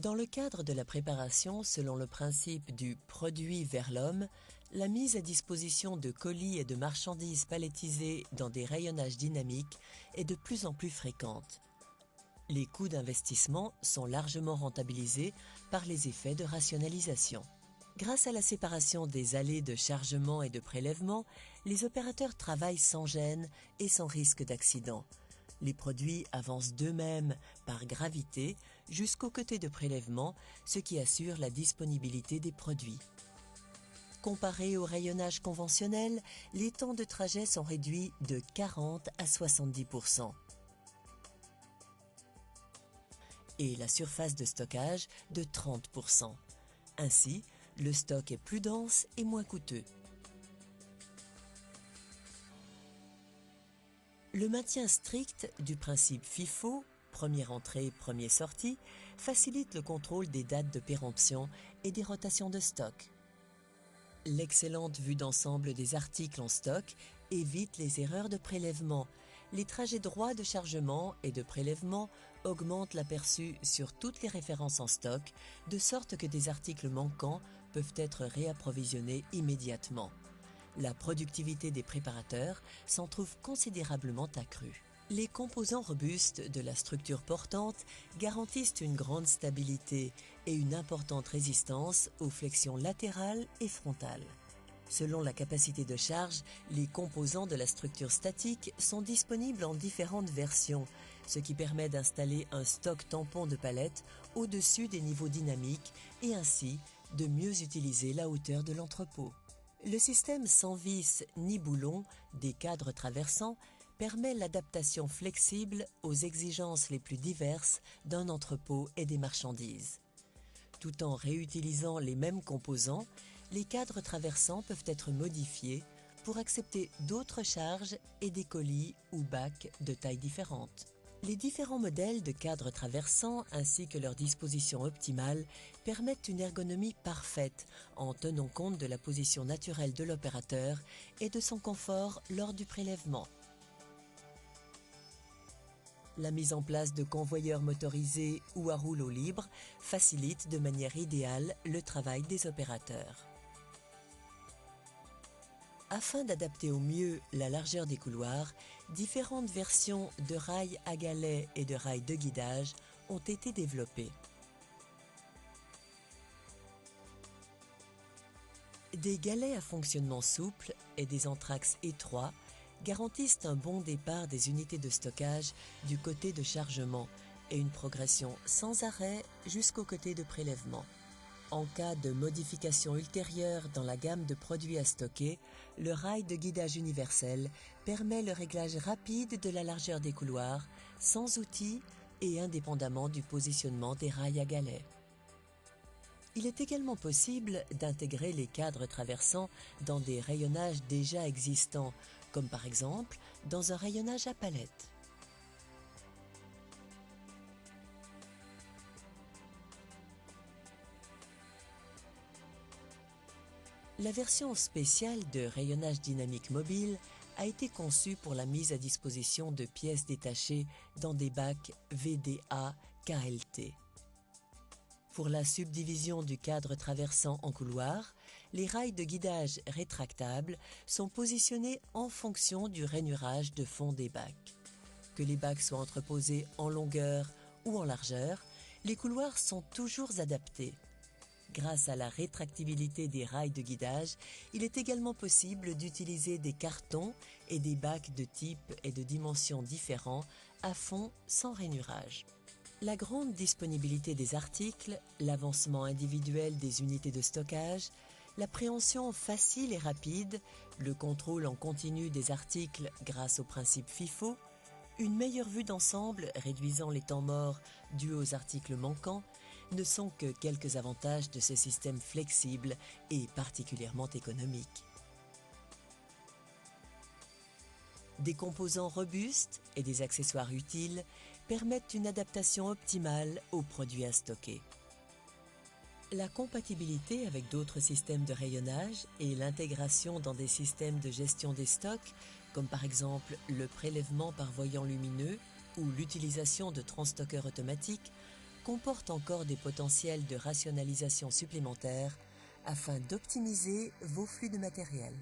Dans le cadre de la préparation selon le principe du produit vers l'homme, la mise à disposition de colis et de marchandises palettisées dans des rayonnages dynamiques est de plus en plus fréquente. Les coûts d'investissement sont largement rentabilisés par les effets de rationalisation. Grâce à la séparation des allées de chargement et de prélèvement, les opérateurs travaillent sans gêne et sans risque d'accident. Les produits avancent d'eux-mêmes par gravité jusqu'au côté de prélèvement, ce qui assure la disponibilité des produits. Comparé au rayonnage conventionnel, les temps de trajet sont réduits de 40 à 70%. Et la surface de stockage de 30%. Ainsi, le stock est plus dense et moins coûteux. Le maintien strict du principe FIFO, première entrée, première sortie, facilite le contrôle des dates de péremption et des rotations de stock. L'excellente vue d'ensemble des articles en stock évite les erreurs de prélèvement. Les trajets droits de chargement et de prélèvement augmentent l'aperçu sur toutes les références en stock, de sorte que des articles manquants peuvent être réapprovisionnés immédiatement. La productivité des préparateurs s'en trouve considérablement accrue. Les composants robustes de la structure portante garantissent une grande stabilité et une importante résistance aux flexions latérales et frontales. Selon la capacité de charge, les composants de la structure statique sont disponibles en différentes versions, ce qui permet d'installer un stock tampon de palettes au-dessus des niveaux dynamiques et ainsi de mieux utiliser la hauteur de l'entrepôt. Le système sans vis ni boulon des cadres traversants permet l'adaptation flexible aux exigences les plus diverses d'un entrepôt et des marchandises. Tout en réutilisant les mêmes composants, les cadres traversants peuvent être modifiés pour accepter d'autres charges et des colis ou bacs de tailles différentes. Les différents modèles de cadres traversants ainsi que leur disposition optimale permettent une ergonomie parfaite en tenant compte de la position naturelle de l'opérateur et de son confort lors du prélèvement. La mise en place de convoyeurs motorisés ou à rouleau libre facilite de manière idéale le travail des opérateurs. Afin d'adapter au mieux la largeur des couloirs, différentes versions de rails à galets et de rails de guidage ont été développées. Des galets à fonctionnement souple et des entraxes étroits garantissent un bon départ des unités de stockage du côté de chargement et une progression sans arrêt jusqu'au côté de prélèvement. En cas de modification ultérieure dans la gamme de produits à stocker, le rail de guidage universel permet le réglage rapide de la largeur des couloirs, sans outils et indépendamment du positionnement des rails à galets. Il est également possible d'intégrer les cadres traversants dans des rayonnages déjà existants, comme par exemple dans un rayonnage à palettes. La version spéciale de rayonnage dynamique mobile a été conçue pour la mise à disposition de pièces détachées dans des bacs VDA KLT. Pour la subdivision du cadre traversant en couloir, les rails de guidage rétractables sont positionnés en fonction du rainurage de fond des bacs. Que les bacs soient entreposés en longueur ou en largeur, les couloirs sont toujours adaptés. Grâce à la rétractibilité des rails de guidage, il est également possible d'utiliser des cartons et des bacs de type et de dimensions différents à fond sans rainurage. La grande disponibilité des articles, l'avancement individuel des unités de stockage, la préhension facile et rapide, le contrôle en continu des articles grâce au principe FIFO, une meilleure vue d'ensemble réduisant les temps morts dus aux articles manquants ne sont que quelques avantages de ce système flexible et particulièrement économique. Des composants robustes et des accessoires utiles permettent une adaptation optimale aux produits à stocker. La compatibilité avec d'autres systèmes de rayonnage et l'intégration dans des systèmes de gestion des stocks, comme par exemple le prélèvement par voyant lumineux ou l'utilisation de transstockeurs automatiques, comporte encore des potentiels de rationalisation supplémentaires afin d'optimiser vos flux de matériel.